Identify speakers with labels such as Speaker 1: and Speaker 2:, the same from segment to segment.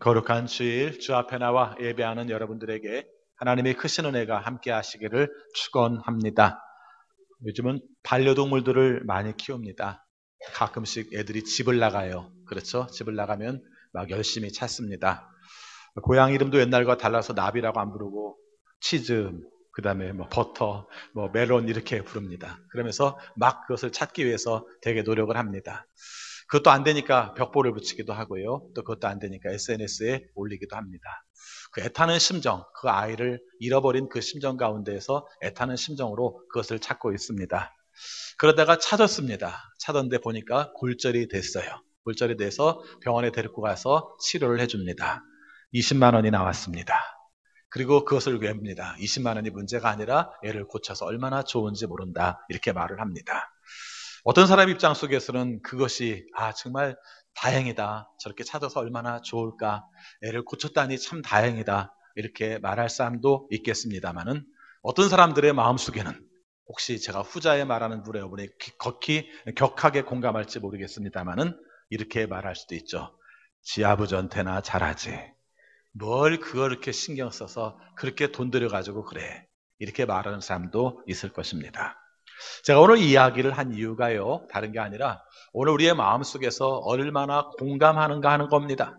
Speaker 1: 거룩한 주일 주 앞에 나와 예배하는 여러분들에게 하나님의 크신 은혜가 함께 하시기를 축원합니다. 요즘은 반려동물들을 많이 키웁니다. 가끔씩 애들이 집을 나가요. 그렇죠? 집을 나가면 막 열심히 찾습니다. 고양 이름도 옛날과 달라서 나비라고 안 부르고 치즈, 그다음에 뭐 버터, 뭐 멜론 이렇게 부릅니다. 그러면서 막 그것을 찾기 위해서 되게 노력을 합니다. 그것도 안 되니까 벽보를 붙이기도 하고요. 또 그것도 안 되니까 SNS에 올리기도 합니다. 그 애타는 심정, 그 아이를 잃어버린 그 심정 가운데에서 애타는 심정으로 그것을 찾고 있습니다. 그러다가 찾았습니다. 찾았는데 보니까 골절이 됐어요. 골절이 돼서 병원에 데리고 가서 치료를 해줍니다. 20만 원이 나왔습니다. 그리고 그것을 외웁니다. 20만 원이 문제가 아니라 애를 고쳐서 얼마나 좋은지 모른다. 이렇게 말을 합니다. 어떤 사람 입장 속에서는 그것이 정말 다행이다. 저렇게 찾아서 얼마나 좋을까. 애를 고쳤다니 참 다행이다. 이렇게 말할 사람도 있겠습니다만은 어떤 사람들의 마음속에는 혹시 제가 후자에 말하는 분의 여러분이 격하게 공감할지 모르겠습니다만은 이렇게 말할 수도 있죠. 지 아버지한테나 잘하지. 뭘 그걸 이렇게 신경 써서 그렇게 돈 들여가지고 그래. 이렇게 말하는 사람도 있을 것입니다. 제가 오늘 이야기를 한 이유가요, 다른 게 아니라 오늘 우리의 마음속에서 얼마나 공감하는가 하는 겁니다.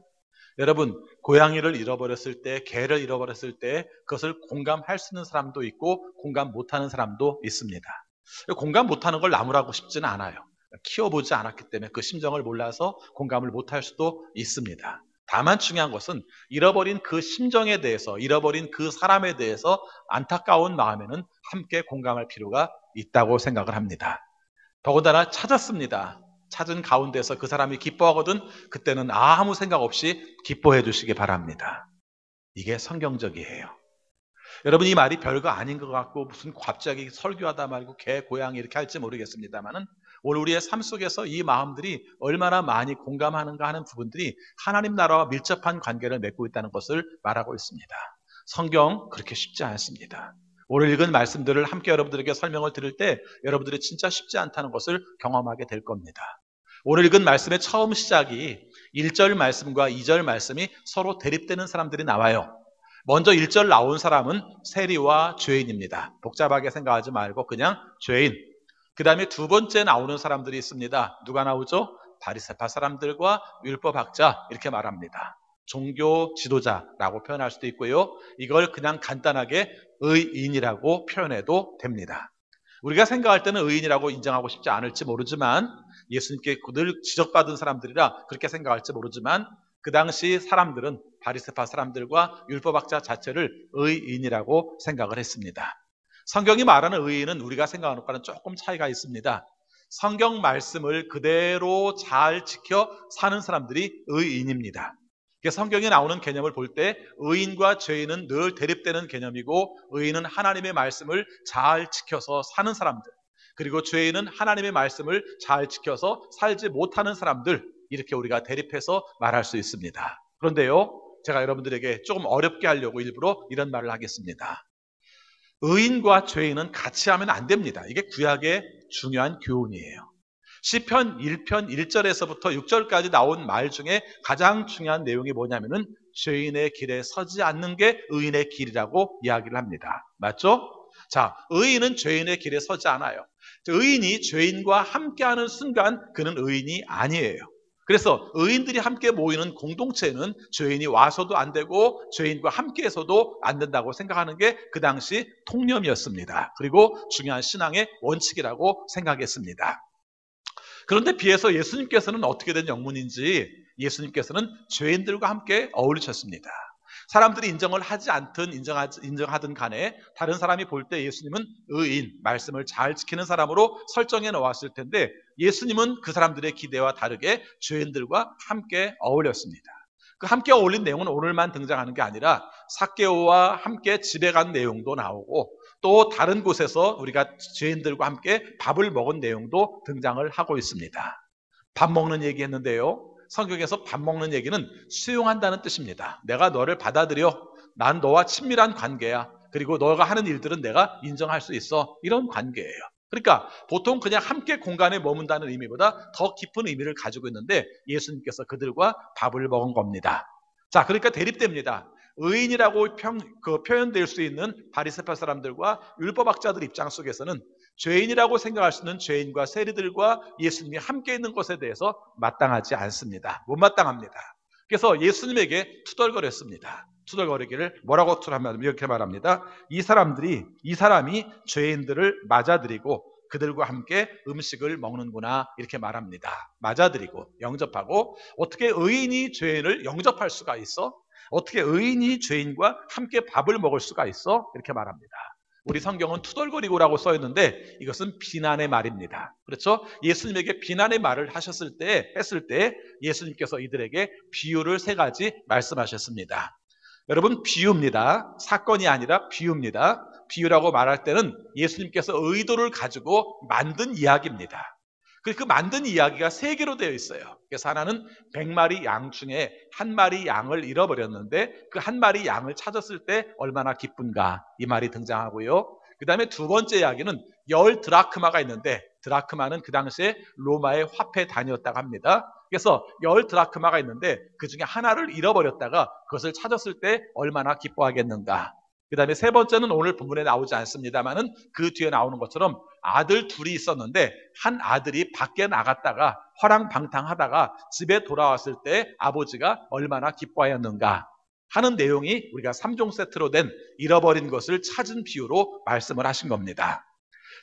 Speaker 1: 여러분, 고양이를 잃어버렸을 때, 개를 잃어버렸을 때 그것을 공감할 수 있는 사람도 있고 공감 못하는 사람도 있습니다. 공감 못하는 걸 나무라고 싶지는 않아요. 키워보지 않았기 때문에 그 심정을 몰라서 공감을 못할 수도 있습니다. 다만 중요한 것은 잃어버린 그 심정에 대해서, 잃어버린 그 사람에 대해서 안타까운 마음에는 함께 공감할 필요가 있다고 생각을 합니다. 더군다나 찾았습니다. 찾은 가운데서 그 사람이 기뻐하거든 그때는 아무 생각 없이 기뻐해 주시기 바랍니다. 이게 성경적이에요. 여러분, 이 말이 별거 아닌 것 같고 무슨 갑자기 설교하다 말고 개, 고양이 이렇게 할지 모르겠습니다만은 오늘 우리의 삶 속에서 이 마음들이 얼마나 많이 공감하는가 하는 부분들이 하나님 나라와 밀접한 관계를 맺고 있다는 것을 말하고 있습니다. 성경 그렇게 쉽지 않습니다. 오늘 읽은 말씀들을 함께 여러분들에게 설명을 드릴 때 여러분들이 진짜 쉽지 않다는 것을 경험하게 될 겁니다. 오늘 읽은 말씀의 처음 시작이 1절 말씀과 2절 말씀이 서로 대립되는 사람들이 나와요. 먼저 1절 나온 사람은 세리와 죄인입니다. 복잡하게 생각하지 말고 그냥 죄인. 그 다음에 두 번째 나오는 사람들이 있습니다. 누가 나오죠? 바리새파 사람들과 율법학자 이렇게 말합니다. 종교 지도자라고 표현할 수도 있고요. 이걸 그냥 간단하게 의인이라고 표현해도 됩니다. 우리가 생각할 때는 의인이라고 인정하고 싶지 않을지 모르지만 예수님께 늘 지적받은 사람들이라 그렇게 생각할지 모르지만 그 당시 사람들은 바리새파 사람들과 율법학자 자체를 의인이라고 생각을 했습니다. 성경이 말하는 의인은 우리가 생각하는 것과는 조금 차이가 있습니다. 성경 말씀을 그대로 잘 지켜 사는 사람들이 의인입니다. 성경에 나오는 개념을 볼 때 의인과 죄인은 늘 대립되는 개념이고 의인은 하나님의 말씀을 잘 지켜서 사는 사람들, 그리고 죄인은 하나님의 말씀을 잘 지켜서 살지 못하는 사람들, 이렇게 우리가 대립해서 말할 수 있습니다. 그런데요, 제가 여러분들에게 조금 어렵게 하려고 일부러 이런 말을 하겠습니다. 의인과 죄인은 같이 하면 안 됩니다. 이게 구약의 중요한 교훈이에요. 시편 1편 1절에서부터 6절까지 나온 말 중에 가장 중요한 내용이 뭐냐면은 죄인의 길에 서지 않는 게 의인의 길이라고 이야기를 합니다. 맞죠? 자, 의인은 죄인의 길에 서지 않아요. 의인이 죄인과 함께하는 순간 그는 의인이 아니에요. 그래서 의인들이 함께 모이는 공동체는 죄인이 와서도 안 되고 죄인과 함께해서도 안 된다고 생각하는 게 그 당시 통념이었습니다. 그리고 중요한 신앙의 원칙이라고 생각했습니다. 그런데 비해서 예수님께서는 어떻게 된 영문인지 예수님께서는 죄인들과 함께 어울리셨습니다. 사람들이 인정을 하지 않든 인정하든 간에 다른 사람이 볼 때 예수님은 의인, 말씀을 잘 지키는 사람으로 설정해 놓았을 텐데 예수님은 그 사람들의 기대와 다르게 죄인들과 함께 어울렸습니다. 그 함께 어울린 내용은 오늘만 등장하는 게 아니라 삭개오와 함께 집에 간 내용도 나오고 또 다른 곳에서 우리가 죄인들과 함께 밥을 먹은 내용도 등장을 하고 있습니다. 밥 먹는 얘기 했는데요. 성경에서 밥 먹는 얘기는 수용한다는 뜻입니다. 내가 너를 받아들여. 난 너와 친밀한 관계야. 그리고 너가 하는 일들은 내가 인정할 수 있어. 이런 관계예요. 그러니까 보통 그냥 함께 공간에 머문다는 의미보다 더 깊은 의미를 가지고 있는데 예수님께서 그들과 밥을 먹은 겁니다. 자, 그러니까 대립됩니다. 의인이라고 표현될 수 있는 바리새파 사람들과 율법학자들 입장 속에서는 죄인이라고 생각할 수 있는 죄인과 세리들과 예수님이 함께 있는 것에 대해서 마땅하지 않습니다. 못 마땅합니다. 그래서 예수님에게 투덜거렸습니다. 투덜거리기를 뭐라고 투덜하면 이렇게 말합니다. 이 사람이 죄인들을 맞아들이고 그들과 함께 음식을 먹는구나 이렇게 말합니다. 맞아들이고 영접하고, 어떻게 의인이 죄인을 영접할 수가 있어? 어떻게 의인이 죄인과 함께 밥을 먹을 수가 있어? 이렇게 말합니다. 우리 성경은 투덜거리고라고 써있는데 이것은 비난의 말입니다. 그렇죠? 예수님에게 비난의 말을 했을 때 예수님께서 이들에게 비유를 3가지 말씀하셨습니다. 여러분, 비유입니다. 사건이 아니라 비유입니다. 비유라고 말할 때는 예수님께서 의도를 가지고 만든 이야기입니다. 그 만든 이야기가 3개로 되어 있어요. 그래서 하나는 100마리 양 중에 1마리 양을 잃어버렸는데 그 1마리 양을 찾았을 때 얼마나 기쁜가, 이 말이 등장하고요. 그 다음에 2번째 이야기는 10드라크마가 있는데, 드라크마는 그 당시에 로마의 화폐 단위였다고 합니다. 그래서 10드라크마가 있는데 그 중에 하나를 잃어버렸다가 그것을 찾았을 때 얼마나 기뻐하겠는가. 그 다음에 3번째는 오늘 본문에 나오지 않습니다만은 그 뒤에 나오는 것처럼 아들 2이 있었는데 한 아들이 밖에 나갔다가 화랑방탕하다가 집에 돌아왔을 때 아버지가 얼마나 기뻐하였는가 하는 내용이 우리가 3종 세트로 된 잃어버린 것을 찾은 비유로 말씀을 하신 겁니다.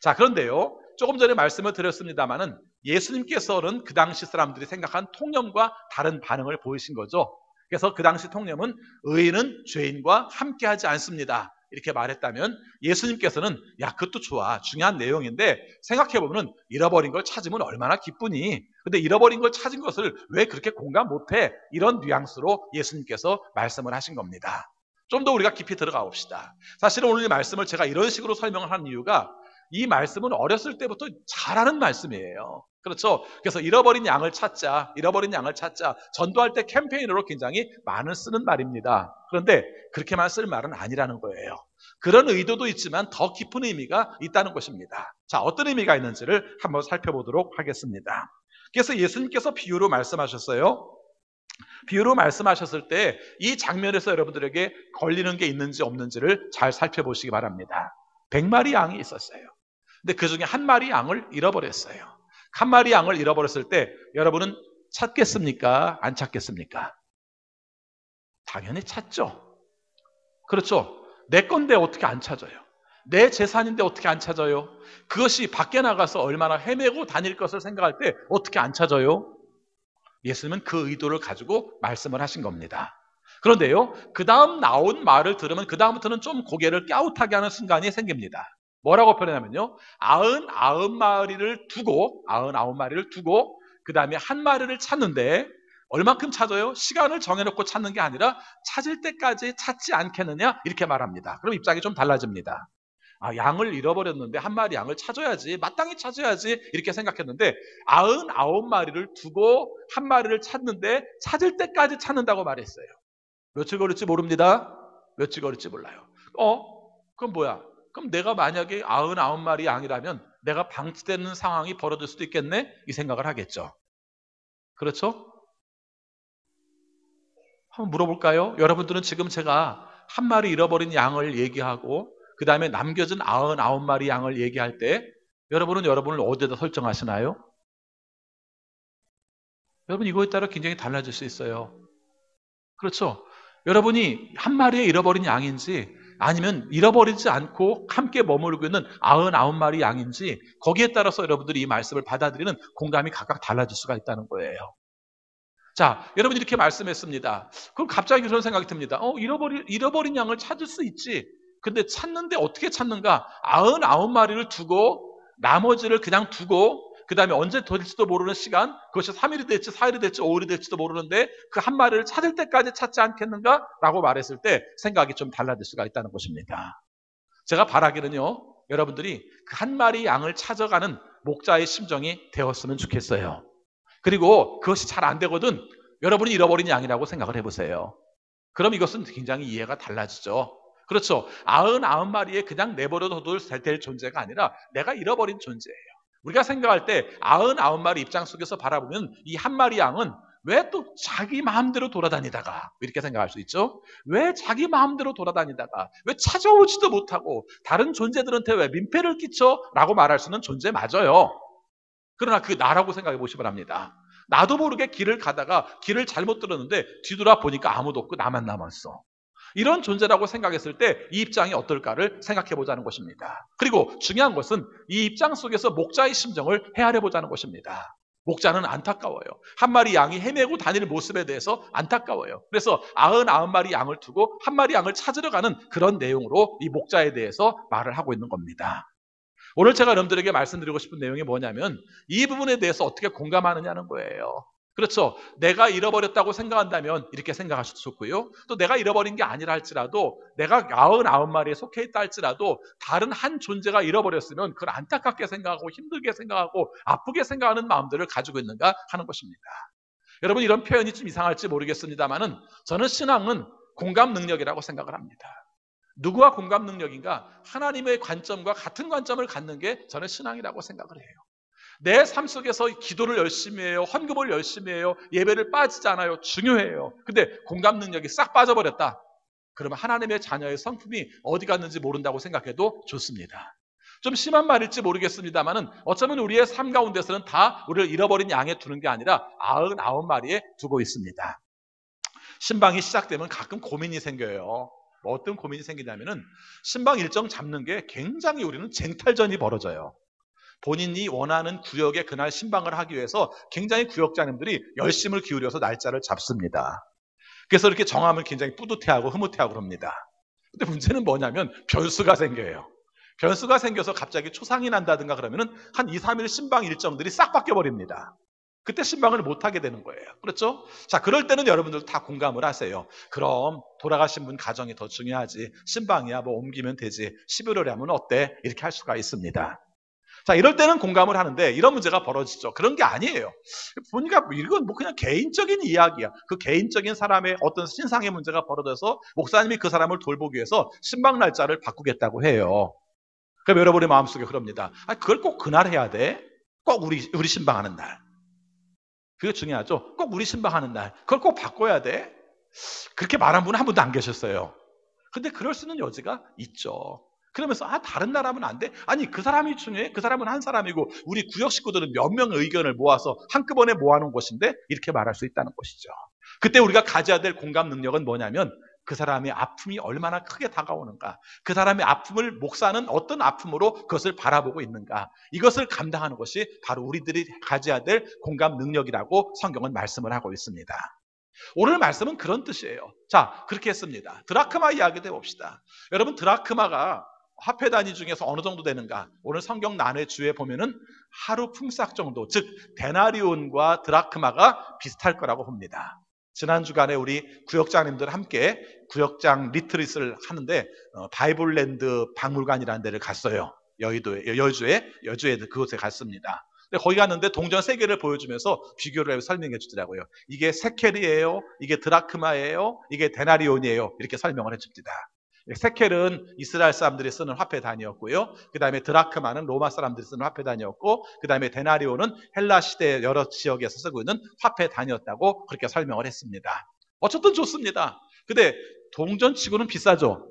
Speaker 1: 자, 그런데요, 조금 전에 말씀을 드렸습니다마는 예수님께서는 그 당시 사람들이 생각한 통념과 다른 반응을 보이신 거죠. 그래서 그 당시 통념은 의인은 죄인과 함께하지 않습니다 이렇게 말했다면, 예수님께서는 야, 그것도 좋아, 중요한 내용인데 생각해보면 잃어버린 걸 찾으면 얼마나 기쁘니, 근데 잃어버린 걸 찾은 것을 왜 그렇게 공감 못해, 이런 뉘앙스로 예수님께서 말씀을 하신 겁니다. 좀 더 우리가 깊이 들어가 봅시다. 사실은 오늘 이 말씀을 제가 이런 식으로 설명을 하는 이유가, 이 말씀은 어렸을 때부터 잘하는 말씀이에요. 그렇죠? 그래서 잃어버린 양을 찾자, 잃어버린 양을 찾자, 전도할 때 캠페인으로 굉장히 많이 쓰는 말입니다. 그런데 그렇게만 쓸 말은 아니라는 거예요. 그런 의도도 있지만 더 깊은 의미가 있다는 것입니다. 자, 어떤 의미가 있는지를 한번 살펴보도록 하겠습니다. 그래서 예수님께서 비유로 말씀하셨어요. 비유로 말씀하셨을 때 이 장면에서 여러분들에게 걸리는 게 있는지 없는지를 잘 살펴보시기 바랍니다. 100마리 양이 있었어요. 근데 그 중에 1마리 양을 잃어버렸어요. 1마리 양을 잃어버렸을 때 여러분은 찾겠습니까? 안 찾겠습니까? 당연히 찾죠. 그렇죠? 내 건데 어떻게 안 찾아요? 내 재산인데 어떻게 안 찾아요? 그것이 밖에 나가서 얼마나 헤매고 다닐 것을 생각할 때 어떻게 안 찾아요? 예수님은 그 의도를 가지고 말씀을 하신 겁니다. 그런데요, 그 다음 나온 말을 들으면 그 다음부터는 좀 고개를 갸웃하게 하는 순간이 생깁니다. 뭐라고 표현하면요, 99마리를 두고 그 다음에 1마리를 찾는데 얼만큼 찾아요? 시간을 정해놓고 찾는 게 아니라 찾을 때까지 찾지 않겠느냐 이렇게 말합니다. 그럼 입장이 좀 달라집니다. 아, 양을 잃어버렸는데 1마리 양을 찾아야지, 마땅히 찾아야지 이렇게 생각했는데 99마리를 두고 1마리를 찾는데 찾을 때까지 찾는다고 말했어요. 며칠 걸릴지 모릅니다. 며칠 걸릴지 몰라요. 그럼 뭐야? 그럼 내가 만약에 99마리 양이라면 내가 방치되는 상황이 벌어질 수도 있겠네? 이 생각을 하겠죠. 그렇죠? 한번 물어볼까요? 여러분들은 지금 제가 1마리 잃어버린 양을 얘기하고 그 다음에 남겨진 99마리 양을 얘기할 때 여러분은 여러분을 어디에다 설정하시나요? 여러분, 이거에 따라 굉장히 달라질 수 있어요. 그렇죠? 여러분이 1마리에 잃어버린 양인지 아니면 잃어버리지 않고 함께 머물고 있는 99마리 양인지 거기에 따라서 여러분들이 이 말씀을 받아들이는 공감이 각각 달라질 수가 있다는 거예요. 자, 여러분이 이렇게 말씀했습니다. 그럼 갑자기 그런 생각이 듭니다. 잃어버린 양을 찾을 수 있지. 근데 찾는데 어떻게 찾는가? 99마리를 두고 나머지를 그냥 두고 그 다음에 언제 될지도 모르는 시간, 그것이 3일이 될지 4일이 될지 5일이 될지도 모르는데 그 1마리를 찾을 때까지 찾지 않겠는가? 라고 말했을 때 생각이 좀 달라질 수가 있다는 것입니다. 제가 바라기는요, 여러분들이 그 1마리 양을 찾아가는 목자의 심정이 되었으면 좋겠어요. 그리고 그것이 잘 안 되거든 여러분이 잃어버린 양이라고 생각을 해보세요. 그럼 이것은 굉장히 이해가 달라지죠. 그렇죠. 99마리에 그냥 내버려둬도 될 존재가 아니라 내가 잃어버린 존재예요. 우리가 생각할 때 99마리 입장 속에서 바라보면 이 1마리 양은 왜 또 자기 마음대로 돌아다니다가 이렇게 생각할 수 있죠. 왜 자기 마음대로 돌아다니다가 왜 찾아오지도 못하고 다른 존재들한테 왜 민폐를 끼쳐? 라고 말할 수 있는 존재 맞아요. 그러나 그 나라고 생각해 보시 바랍니다. 나도 모르게 길을 가다가 길을 잘못 들었는데 뒤돌아 보니까 아무도 없고 나만 남았어. 이런 존재라고 생각했을 때 이 입장이 어떨까를 생각해 보자는 것입니다. 그리고 중요한 것은 이 입장 속에서 목자의 심정을 헤아려 보자는 것입니다. 목자는 안타까워요. 한 마리 양이 헤매고 다니는 모습에 대해서 안타까워요. 그래서 99마리 양을 두고 한 마리 양을 찾으러 가는 그런 내용으로 이 목자에 대해서 말을 하고 있는 겁니다. 오늘 제가 여러분들에게 말씀드리고 싶은 내용이 뭐냐면 이 부분에 대해서 어떻게 공감하느냐는 거예요. 그렇죠. 내가 잃어버렸다고 생각한다면 이렇게 생각할 수도 좋고요. 또 내가 잃어버린 게 아니라 할지라도 내가 99마리에 속해 있다 할지라도 다른 한 존재가 잃어버렸으면 그걸 안타깝게 생각하고 힘들게 생각하고 아프게 생각하는 마음들을 가지고 있는가 하는 것입니다. 여러분 이런 표현이 좀 이상할지 모르겠습니다만은 저는 신앙은 공감 능력이라고 생각을 합니다. 누구와 공감 능력인가? 하나님의 관점과 같은 관점을 갖는 게 저는 신앙이라고 생각을 해요. 내 삶 속에서 기도를 열심히 해요. 헌금을 열심히 해요. 예배를 빠지지 않아요. 중요해요. 근데 공감 능력이 싹 빠져버렸다. 그러면 하나님의 자녀의 성품이 어디 갔는지 모른다고 생각해도 좋습니다. 좀 심한 말일지 모르겠습니다만은 어쩌면 우리의 삶 가운데서는 다 우리를 잃어버린 양에 두는 게 아니라 99마리에 두고 있습니다. 신방이 시작되면 가끔 고민이 생겨요. 어떤 고민이 생기냐면은 신방 일정 잡는 게 굉장히 우리는 쟁탈전이 벌어져요. 본인이 원하는 구역에 그날 신방을 하기 위해서 굉장히 구역장님들이 열심을 기울여서 날짜를 잡습니다. 그래서 이렇게 정하면 굉장히 뿌듯해하고 흐뭇해하고 그럽니다. 근데 문제는 뭐냐면 변수가 생겨요. 변수가 생겨서 갑자기 초상이 난다든가 그러면은 한 2, 3일 신방 일정들이 싹 바뀌어버립니다. 그때 신방을 못하게 되는 거예요. 그렇죠? 자, 그럴 때는 여러분들 다 공감을 하세요. 그럼 돌아가신 분 가정이 더 중요하지. 신방이야 뭐 옮기면 되지. 11월에 하면 어때? 이렇게 할 수가 있습니다. 자, 이럴 때는 공감을 하는데 이런 문제가 벌어지죠. 그런 게 아니에요. 보니까 이건 뭐 그냥 개인적인 이야기야. 그 개인적인 사람의 어떤 신상의 문제가 벌어져서 목사님이 그 사람을 돌보기 위해서 신방 날짜를 바꾸겠다고 해요. 그럼 여러분의 마음속에 그럽니다. 아, 그걸 꼭 그날 해야 돼? 꼭 우리 신방하는 날. 그게 중요하죠. 꼭 우리 신방하는 날. 그걸 꼭 바꿔야 돼? 그렇게 말한 분은 한 분도 안 계셨어요. 근데 그럴 수 있는 여지가 있죠. 그러면서 다른 나라면 안 돼? 아니 그 사람이 중요해? 그 사람은 한 사람이고 우리 구역 식구들은 몇 명의 의견을 모아서 한꺼번에 모아놓은 것인데 이렇게 말할 수 있다는 것이죠. 그때 우리가 가져야 될 공감 능력은 뭐냐면 그 사람의 아픔이 얼마나 크게 다가오는가, 그 사람의 아픔을 목사는 어떤 아픔으로 그것을 바라보고 있는가, 이것을 감당하는 것이 바로 우리들이 가져야 될 공감 능력이라고 성경은 말씀을 하고 있습니다. 오늘 말씀은 그런 뜻이에요. 자, 그렇게 했습니다. 드라크마 이야기도 해봅시다. 여러분 드라크마가 화폐 단위 중에서 어느 정도 되는가? 오늘 성경 난회 주에 보면은 하루 품삯 정도, 즉 데나리온과 드라크마가 비슷할 거라고 봅니다. 지난 주간에 우리 구역장님들 함께 구역장 리트릿을 하는데 바이블랜드 박물관이라는 데를 갔어요. 여주에 그곳에 갔습니다. 근데 거기 갔는데 동전 3개를 보여주면서 비교를 해서 설명해 주더라고요. 이게 세켈이에요, 이게 드라크마예요, 이게 데나리온이에요. 이렇게 설명을 해줍니다. 세켈은 이스라엘 사람들이 쓰는 화폐 단위였고요. 그 다음에 드라크마는 로마 사람들이 쓰는 화폐 단위였고, 그 다음에 데나리온은 헬라 시대 여러 지역에서 쓰고 있는 화폐 단위였다고 그렇게 설명을 했습니다. 어쨌든 좋습니다. 근데 동전치고는 비싸죠.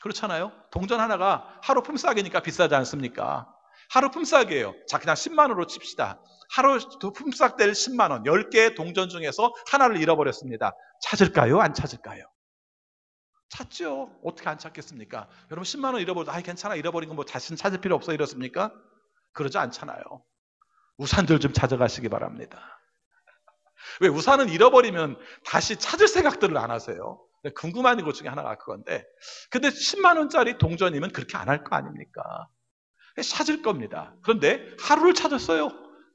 Speaker 1: 그렇잖아요. 동전 하나가 하루 품삯이니까 비싸지 않습니까? 하루 품삯이에요. 자, 그냥 10만 원으로 칩시다. 하루 품삯 될 10만 원, 10개의 동전 중에서 하나를 잃어버렸습니다. 찾을까요? 안 찾을까요? 찾죠. 어떻게 안 찾겠습니까? 여러분 10만 원 잃어버려도 괜찮아, 잃어버린 건 뭐 다시는 찾을 필요 없어 이렇습니까? 그러지 않잖아요. 우산들 좀 찾아가시기 바랍니다. 왜 우산은 잃어버리면 다시 찾을 생각들을 안 하세요? 궁금한 것 중에 하나가 그건데, 근데 10만 원짜리 동전이면 그렇게 안 할 거 아닙니까? 찾을 겁니다. 그런데 하루를 찾았어요?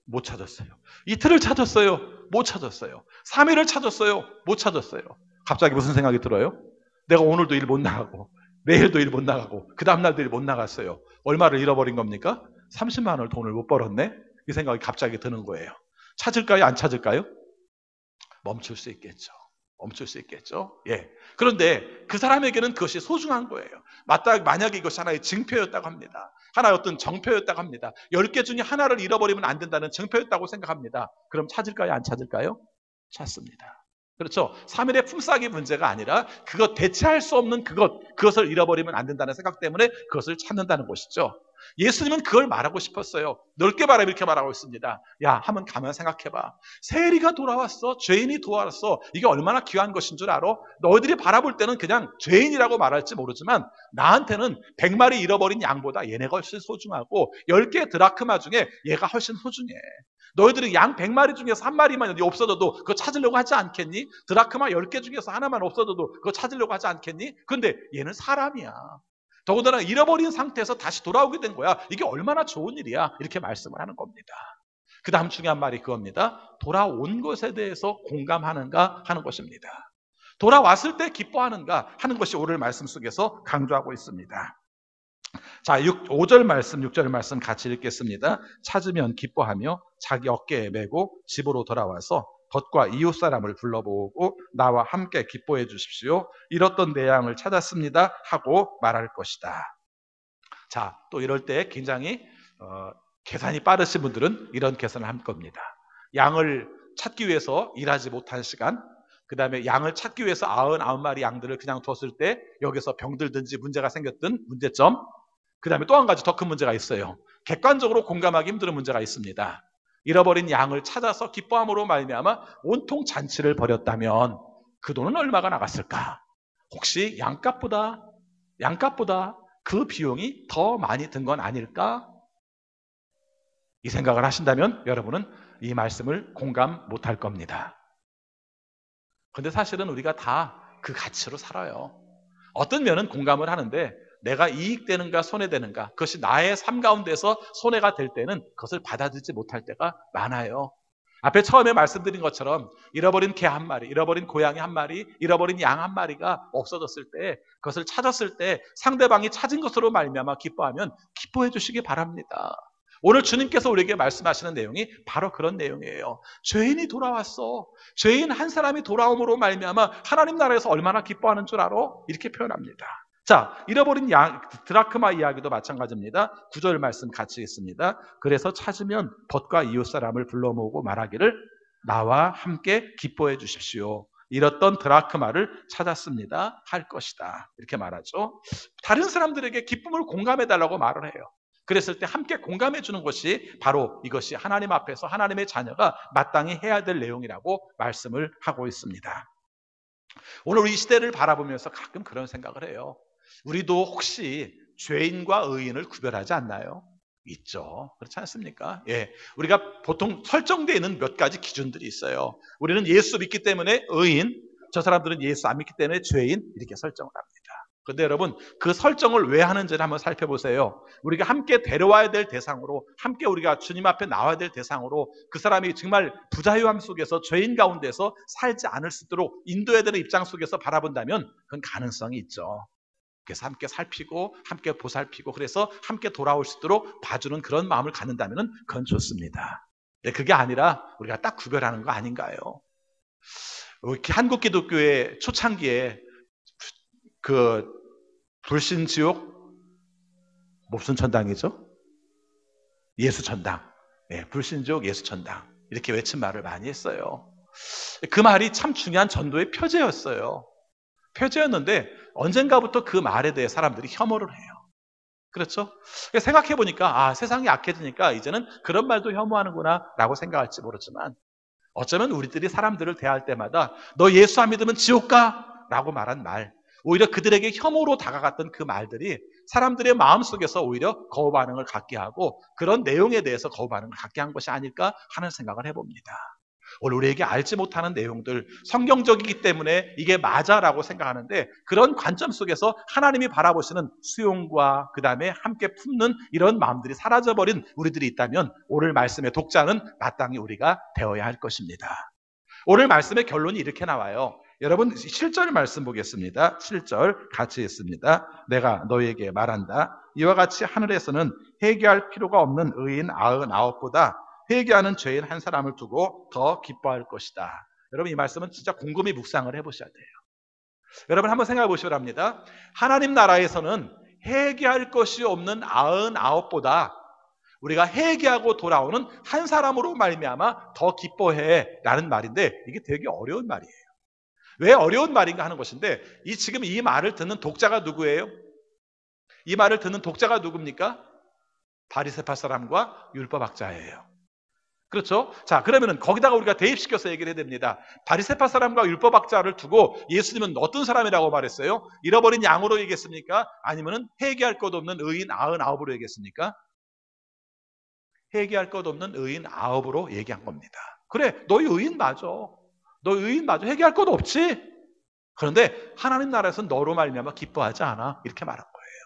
Speaker 1: 못 찾았어요. 이틀을 찾았어요? 못 찾았어요. 3일을 찾았어요? 못 찾았어요. 갑자기 무슨 생각이 들어요? 내가 오늘도 일 못 나가고 내일도 일 못 나가고 그 다음날도 일 못 나갔어요. 얼마를 잃어버린 겁니까? 30만 원을 돈을 못 벌었네? 이 생각이 갑자기 드는 거예요. 찾을까요? 안 찾을까요? 멈출 수 있겠죠. 멈출 수 있겠죠. 예. 그런데 그 사람에게는 그것이 소중한 거예요. 만약에 이것이 하나의 증표였다고 합니다. 하나의 어떤 정표였다고 합니다. 10개 중에 하나를 잃어버리면 안 된다는 정표였다고 생각합니다. 그럼 찾을까요? 안 찾을까요? 찾습니다. 그렇죠? 3일의 품삯이 문제가 아니라 그것 대체할 수 없는 그것을 잃어버리면 안 된다는 생각 때문에 그것을 찾는다는 것이죠. 예수님은 그걸 말하고 싶었어요. 넓게 말하면 이렇게 말하고 있습니다. 야, 한번 가만 생각해봐. 세리가 돌아왔어. 죄인이 돌아왔어. 이게 얼마나 귀한 것인 줄 알아? 너희들이 바라볼 때는 그냥 죄인이라고 말할지 모르지만 나한테는 100마리 잃어버린 양보다 얘네가 훨씬 소중하고 10개 드라크마 중에 얘가 훨씬 소중해. 너희들이 양 100마리 중에서 한 마리만 없어져도 그거 찾으려고 하지 않겠니? 드라크마 10개 중에서 하나만 없어져도 그거 찾으려고 하지 않겠니? 근데 얘는 사람이야. 더군다나 잃어버린 상태에서 다시 돌아오게 된 거야. 이게 얼마나 좋은 일이야. 이렇게 말씀을 하는 겁니다. 그 다음 중요한 말이 그겁니다. 돌아온 것에 대해서 공감하는가 하는 것입니다. 돌아왔을 때 기뻐하는가 하는 것이 오늘 말씀 속에서 강조하고 있습니다. 자, 5절 말씀, 6절 말씀 같이 읽겠습니다. 찾으면 기뻐하며 자기 어깨에 메고 집으로 돌아와서 겉과 이웃 사람을 불러보고 나와 함께 기뻐해 주십시오. 잃었던 내 양을 찾았습니다 하고 말할 것이다. 자, 또 이럴 때 굉장히 계산이 빠르신 분들은 이런 계산을 할 겁니다. 양을 찾기 위해서 일하지 못한 시간, 그 다음에 양을 찾기 위해서 99마리 양들을 그냥 뒀을 때 여기서 병들든지 문제가 생겼던 문제점, 그 다음에 또 한 가지 더 큰 문제가 있어요. 객관적으로 공감하기 힘든 문제가 있습니다. 잃어버린 양을 찾아서 기뻐함으로 말미암아 온통 잔치를 벌였다면 그 돈은 얼마가 나갔을까? 혹시 양값보다 그 비용이 더 많이 든 건 아닐까? 이 생각을 하신다면 여러분은 이 말씀을 공감 못할 겁니다. 근데 사실은 우리가 다 그 가치로 살아요. 어떤 면은 공감을 하는데 내가 이익되는가 손해되는가, 그것이 나의 삶 가운데서 손해가 될 때는 그것을 받아들이지 못할 때가 많아요. 앞에 처음에 말씀드린 것처럼 잃어버린 개 한 마리, 잃어버린 고양이 한 마리, 잃어버린 양 한 마리가 없어졌을 때, 그것을 찾았을 때 상대방이 찾은 것으로 말미암아 기뻐하면 기뻐해 주시기 바랍니다. 오늘 주님께서 우리에게 말씀하시는 내용이 바로 그런 내용이에요. 죄인이 돌아왔어. 죄인 한 사람이 돌아옴으로 말미암아 하나님 나라에서 얼마나 기뻐하는 줄 알아? 이렇게 표현합니다. 자, 잃어버린 양, 드라크마 이야기도 마찬가지입니다. 9절 말씀 같이 있습니다. 그래서 찾으면 벗과 이웃 사람을 불러 모으고 말하기를 나와 함께 기뻐해 주십시오. 잃었던 드라크마를 찾았습니다. 할 것이다. 이렇게 말하죠. 다른 사람들에게 기쁨을 공감해 달라고 말을 해요. 그랬을 때 함께 공감해 주는 것이 바로 이것이 하나님 앞에서 하나님의 자녀가 마땅히 해야 될 내용이라고 말씀을 하고 있습니다. 오늘 이 시대를 바라보면서 가끔 그런 생각을 해요. 우리도 혹시 죄인과 의인을 구별하지 않나요? 있죠. 그렇지 않습니까? 예, 우리가 보통 설정되어 있는 몇 가지 기준들이 있어요. 우리는 예수 믿기 때문에 의인, 저 사람들은 예수 안 믿기 때문에 죄인, 이렇게 설정을 합니다. 그런데 여러분, 그 설정을 왜 하는지를 한번 살펴보세요. 우리가 함께 데려와야 될 대상으로, 함께 우리가 주님 앞에 나와야 될 대상으로 그 사람이 정말 부자유함 속에서 죄인 가운데서 살지 않을 수 있도록 인도해야 되는 입장 속에서 바라본다면 그건 가능성이 있죠. 그래서 함께 살피고 함께 보살피고 그래서 함께 돌아올 수 있도록 봐주는 그런 마음을 갖는다면 그건 좋습니다. 근데 그게 아니라 우리가 딱 구별하는 거 아닌가요? 한국 기독교의 초창기에 그 불신지옥 무슨 천당이죠? 예수천당. 네, 불신지옥 예수천당. 이렇게 외친 말을 많이 했어요. 그 말이 참 중요한 전도의 표제였어요. 표제였는데 언젠가부터 그 말에 대해 사람들이 혐오를 해요. 그렇죠? 생각해보니까 세상이 약해지니까 이제는 그런 말도 혐오하는구나 라고 생각할지 모르지만 어쩌면 우리들이 사람들을 대할 때마다 너 예수 안 믿으면 지옥 가? 라고 말한 말, 오히려 그들에게 혐오로 다가갔던 그 말들이 사람들의 마음속에서 오히려 거부 반응을 갖게 하고 그런 내용에 대해서 거부 반응을 갖게 한 것이 아닐까 하는 생각을 해봅니다. 오늘 우리에게 알지 못하는 내용들, 성경적이기 때문에 이게 맞아라고 생각하는데 그런 관점 속에서 하나님이 바라보시는 수용과 그 다음에 함께 품는 이런 마음들이 사라져버린 우리들이 있다면 오늘 말씀의 독자는 마땅히 우리가 되어야 할 것입니다. 오늘 말씀의 결론이 이렇게 나와요. 여러분 7절 말씀 보겠습니다. 7절 같이 읽습니다. 내가 너희에게 말한다. 이와 같이 하늘에서는 회개할 필요가 없는 의인 99보다 회개하는 죄인 한 사람을 두고 더 기뻐할 것이다. 여러분 이 말씀은 진짜 곰곰이 묵상을 해보셔야 돼요. 여러분 한번 생각해 보시기 바랍니다. 하나님 나라에서는 회개할 것이 없는 99보다 우리가 회개하고 돌아오는 한 사람으로 말미암아 더 기뻐해라는 말인데 이게 되게 어려운 말이에요. 왜 어려운 말인가 하는 것인데 지금 이 말을 듣는 독자가 누구예요? 이 말을 듣는 독자가 누굽니까? 바리새파 사람과 율법학자예요. 그렇죠? 자, 그러면은 거기다가 우리가 대입시켜서 얘기를 해야 됩니다. 바리새파 사람과 율법학자를 두고 예수님은 어떤 사람이라고 말했어요? 잃어버린 양으로 얘기했습니까? 아니면은 회개할 것 없는 의인 99으로 얘기했습니까? 회개할 것 없는 의인 9으로 얘기한 겁니다. 그래, 너희 의인 맞아. 너 의인 맞아. 회개할 것 없지? 그런데 하나님 나라에서는 너로 말미암아 기뻐하지 않아. 이렇게 말한 거예요.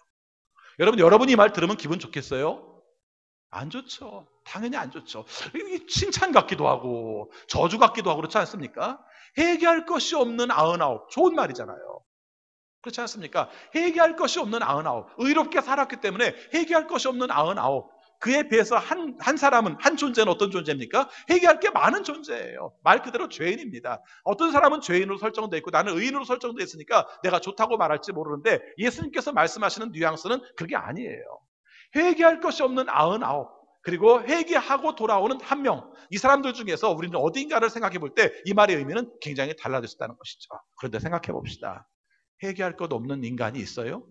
Speaker 1: 여러분, 여러분이 이 말 들으면 기분 좋겠어요? 안 좋죠. 당연히 안 좋죠. 이게 칭찬 같기도 하고 저주 같기도 하고 그렇지 않습니까? 회개할 것이 없는 99. 좋은 말이잖아요. 그렇지 않습니까? 회개할 것이 없는 99. 의롭게 살았기 때문에 회개할 것이 없는 99. 그에 비해서 한 사람은, 한 존재는 어떤 존재입니까? 회개할 게 많은 존재예요. 말 그대로 죄인입니다. 어떤 사람은 죄인으로 설정되어 있고 나는 의인으로 설정되어 있으니까 내가 좋다고 말할지 모르는데 예수님께서 말씀하시는 뉘앙스는 그게 아니에요. 회개할 것이 없는 99, 그리고 회개하고 돌아오는 1명, 이 사람들 중에서 우리는 어딘가를 생각해 볼 때 이 말의 의미는 굉장히 달라졌다는 것이죠. 그런데 생각해 봅시다. 회개할 것 없는 인간이 있어요?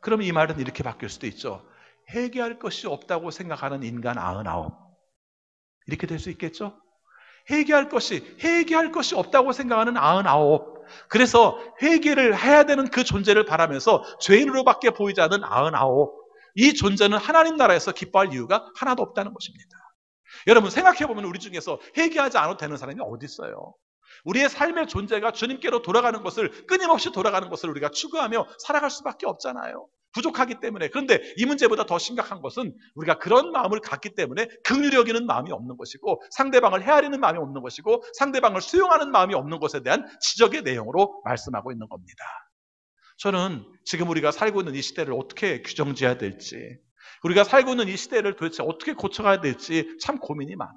Speaker 1: 그럼 이 말은 이렇게 바뀔 수도 있죠. 회개할 것이 없다고 생각하는 인간 99. 이렇게 될 수 있겠죠? 회개할 것이 없다고 생각하는 99. 그래서 회개를 해야 되는 그 존재를 바라면서 죄인으로밖에 보이지 않는 99. 이 존재는 하나님 나라에서 기뻐할 이유가 하나도 없다는 것입니다. 여러분 생각해보면 우리 중에서 회개하지 않아도 되는 사람이 어디 있어요? 우리의 삶의 존재가 주님께로 돌아가는 것을, 끊임없이 돌아가는 것을 우리가 추구하며 살아갈 수밖에 없잖아요. 부족하기 때문에. 그런데 이 문제보다 더 심각한 것은 우리가 그런 마음을 갖기 때문에 긍휼히 여기는 마음이 없는 것이고 상대방을 헤아리는 마음이 없는 것이고 상대방을 수용하는 마음이 없는 것에 대한 지적의 내용으로 말씀하고 있는 겁니다. 저는 지금 우리가 살고 있는 이 시대를 어떻게 규정지어야 될지, 우리가 살고 있는 이 시대를 도대체 어떻게 고쳐가야 될지 참 고민이 많아요.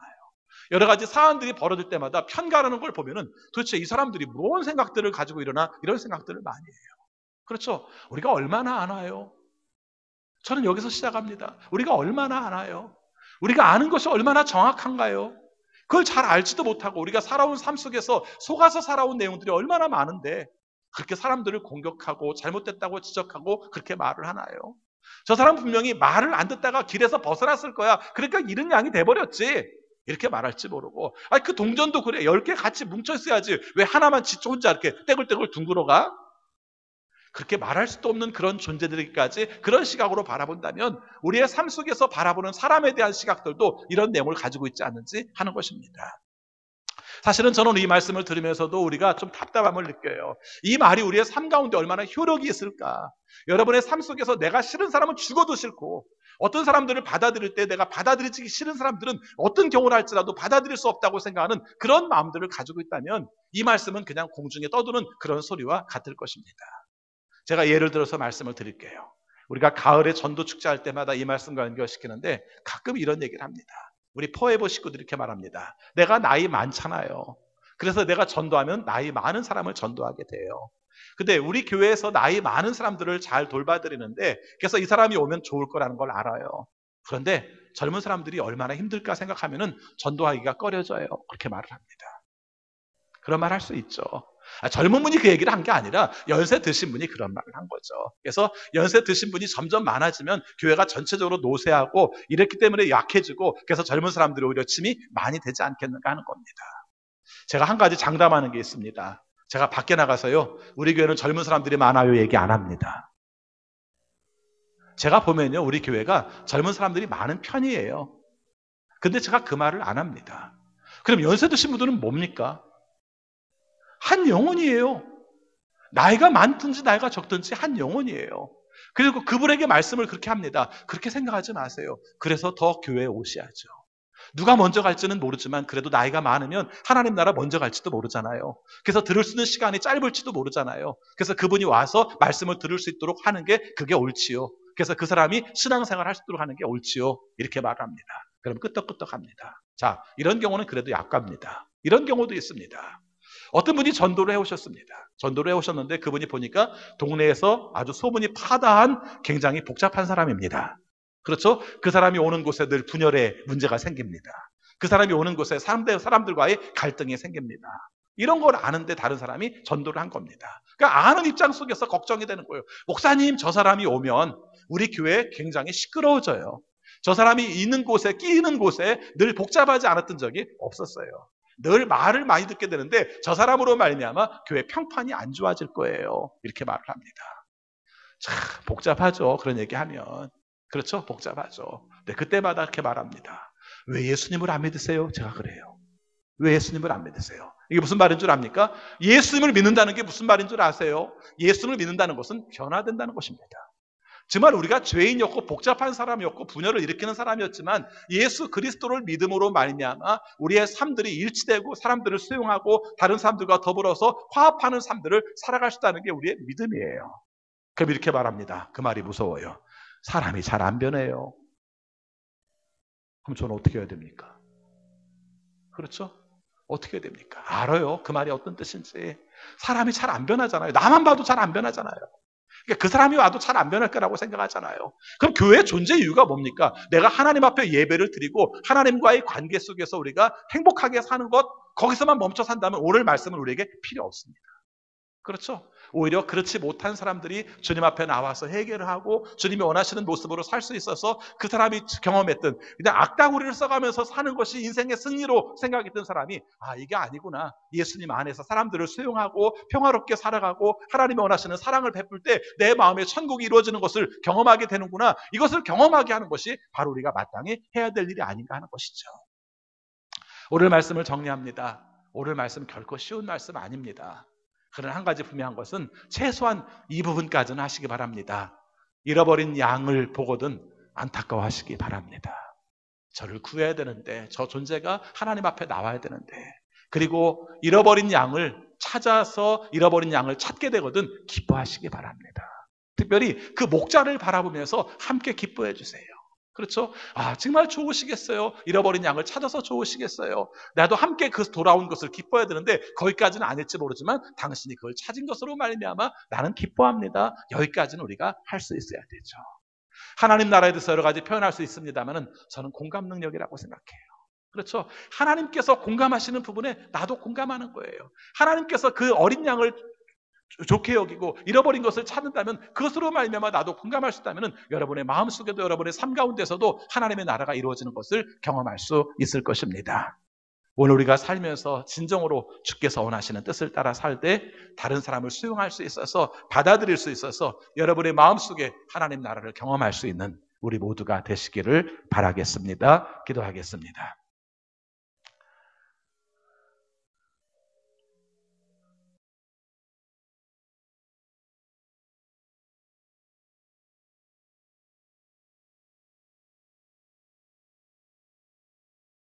Speaker 1: 여러 가지 사안들이 벌어질 때마다 편가르는 걸 보면은 도대체 이 사람들이 무슨 생각들을 가지고 일어나 이런 생각들을 많이 해요. 그렇죠? 우리가 얼마나 아나요? 저는 여기서 시작합니다. 우리가 얼마나 아나요? 우리가 아는 것이 얼마나 정확한가요? 그걸 잘 알지도 못하고 우리가 살아온 삶 속에서 속아서 살아온 내용들이 얼마나 많은데 그렇게 사람들을 공격하고 잘못됐다고 지적하고 그렇게 말을 하나요? 저 사람 분명히 말을 안 듣다가 길에서 벗어났을 거야. 그러니까 잃은 양이 돼버렸지. 이렇게 말할지 모르고. 그 동전도 그래. 10개 같이 뭉쳐 있어야지. 왜 하나만 지 혼자 이렇게 떼굴떼굴 둥그러 가? 그렇게 말할 수도 없는 그런 존재들까지 그런 시각으로 바라본다면 우리의 삶 속에서 바라보는 사람에 대한 시각들도 이런 내용을 가지고 있지 않는지 하는 것입니다. 사실은 저는 이 말씀을 들으면서도 우리가 좀 답답함을 느껴요. 이 말이 우리의 삶 가운데 얼마나 효력이 있을까? 여러분의 삶 속에서 내가 싫은 사람은 죽어도 싫고 어떤 사람들을 받아들일 때 내가 받아들이기 싫은 사람들은 어떤 경우를 할지라도 받아들일 수 없다고 생각하는 그런 마음들을 가지고 있다면 이 말씀은 그냥 공중에 떠도는 그런 소리와 같을 것입니다. 제가 예를 들어서 말씀을 드릴게요. 우리가 가을에 전도 축제할 때마다 이 말씀과 연결시키는데 가끔 이런 얘기를 합니다. 우리 포에버 식구들이 이렇게 말합니다. 내가 나이 많잖아요. 그래서 내가 전도하면 나이 많은 사람을 전도하게 돼요. 근데 우리 교회에서 나이 많은 사람들을 잘 돌봐드리는데 그래서 이 사람이 오면 좋을 거라는 걸 알아요. 그런데 젊은 사람들이 얼마나 힘들까 생각하면은 전도하기가 꺼려져요. 그렇게 말을 합니다. 그런 말 할 수 있죠. 젊은 분이 그 얘기를 한 게 아니라 연세 드신 분이 그런 말을 한 거죠. 그래서 연세 드신 분이 점점 많아지면 교회가 전체적으로 노쇠하고 이랬기 때문에 약해지고 그래서 젊은 사람들이 오히려 침이 많이 되지 않겠는가 하는 겁니다. 제가 한 가지 장담하는 게 있습니다. 제가 밖에 나가서요. 우리 교회는 젊은 사람들이 많아요 얘기 안 합니다. 제가 보면요. 우리 교회가 젊은 사람들이 많은 편이에요. 근데 제가 그 말을 안 합니다. 그럼 연세 드신 분들은 뭡니까? 한 영혼이에요. 나이가 많든지 나이가 적든지 한 영혼이에요. 그리고 그분에게 말씀을 그렇게 합니다. 그렇게 생각하지 마세요. 그래서 더 교회에 오셔야죠. 누가 먼저 갈지는 모르지만 그래도 나이가 많으면 하나님 나라 먼저 갈지도 모르잖아요. 그래서 들을 수 있는 시간이 짧을지도 모르잖아요. 그래서 그분이 와서 말씀을 들을 수 있도록 하는 게 그게 옳지요. 그래서 그 사람이 신앙생활 할 수 있도록 하는 게 옳지요. 이렇게 말을 합니다. 그럼 끄떡끄떡합니다. 자, 이런 경우는 그래도 약갑니다. 이런 경우도 있습니다. 어떤 분이 전도를 해오셨습니다. 전도를 해오셨는데 그분이 보니까 동네에서 아주 소문이 파다한 굉장히 복잡한 사람입니다. 그렇죠? 그 사람이 오는 곳에 늘 분열의 문제가 생깁니다. 그 사람이 오는 곳에 사람들과의 갈등이 생깁니다. 이런 걸 아는데 다른 사람이 전도를 한 겁니다. 그러니까 아는 입장 속에서 걱정이 되는 거예요. 목사님, 저 사람이 오면 우리 교회 굉장히 시끄러워져요. 저 사람이 있는 곳에, 끼는 곳에 늘 복잡하지 않았던 적이 없었어요. 늘 말을 많이 듣게 되는데 저 사람으로 말미암아 교회 평판이 안 좋아질 거예요. 이렇게 말을 합니다. 참 복잡하죠. 그런 얘기하면. 그렇죠? 복잡하죠. 네, 그때마다 그렇게 말합니다. 왜 예수님을 안 믿으세요? 제가 그래요. 왜 예수님을 안 믿으세요? 이게 무슨 말인 줄 압니까? 예수님을 믿는다는 게 무슨 말인 줄 아세요? 예수님을 믿는다는 것은 변화된다는 것입니다. 정말 우리가 죄인이었고 복잡한 사람이었고 분열을 일으키는 사람이었지만 예수 그리스도를 믿음으로 말미암아 우리의 삶들이 일치되고 사람들을 수용하고 다른 사람들과 더불어서 화합하는 삶들을 살아갈 수 있다는 게 우리의 믿음이에요. 그럼 이렇게 말합니다. 그 말이 무서워요. 사람이 잘 안 변해요. 그럼 저는 어떻게 해야 됩니까? 그렇죠? 어떻게 해야 됩니까? 알아요. 그 말이 어떤 뜻인지. 사람이 잘 안 변하잖아요. 나만 봐도 잘 안 변하잖아요. 그러니까 그 사람이 와도 잘 안 변할 거라고 생각하잖아요. 그럼 교회 존재 이유가 뭡니까? 내가 하나님 앞에 예배를 드리고 하나님과의 관계 속에서 우리가 행복하게 사는 것, 거기서만 멈춰 산다면 오늘 말씀은 우리에게 필요 없습니다. 그렇죠? 오히려 그렇지 못한 사람들이 주님 앞에 나와서 해결을 하고 주님이 원하시는 모습으로 살 수 있어서 그 사람이 경험했던 그냥 악다구리를 써가면서 사는 것이 인생의 승리로 생각했던 사람이 이게 아니구나. 예수님 안에서 사람들을 수용하고 평화롭게 살아가고 하나님이 원하시는 사랑을 베풀 때 내 마음에 천국이 이루어지는 것을 경험하게 되는구나. 이것을 경험하게 하는 것이 바로 우리가 마땅히 해야 될 일이 아닌가 하는 것이죠. 오늘 말씀을 정리합니다. 오늘 말씀 결코 쉬운 말씀 아닙니다. 그러나 한 가지 분명한 것은 최소한 이 부분까지는 하시기 바랍니다. 잃어버린 양을 보거든 안타까워하시기 바랍니다. 저를 구해야 되는데 저 존재가 하나님 앞에 나와야 되는데 그리고 잃어버린 양을 찾아서 잃어버린 양을 찾게 되거든 기뻐하시기 바랍니다. 특별히 그 목자를 바라보면서 함께 기뻐해 주세요. 그렇죠? 정말 좋으시겠어요. 잃어버린 양을 찾아서 좋으시겠어요. 나도 함께 그 돌아온 것을 기뻐해야 되는데 거기까지는 아닐지 모르지만 당신이 그걸 찾은 것으로 말미암아 나는 기뻐합니다. 여기까지는 우리가 할 수 있어야 되죠. 하나님 나라에 대해서 여러 가지 표현할 수 있습니다만 저는 공감 능력이라고 생각해요. 그렇죠? 하나님께서 공감하시는 부분에 나도 공감하는 거예요. 하나님께서 그 어린 양을 좋게 여기고 잃어버린 것을 찾는다면 그것으로 말미암아 나도 공감할 수 있다면 여러분의 마음속에도 여러분의 삶 가운데서도 하나님의 나라가 이루어지는 것을 경험할 수 있을 것입니다. 오늘 우리가 살면서 진정으로 주께서 원하시는 뜻을 따라 살 때 다른 사람을 수용할 수 있어서 받아들일 수 있어서 여러분의 마음속에 하나님 나라를 경험할 수 있는 우리 모두가 되시기를 바라겠습니다. 기도하겠습니다.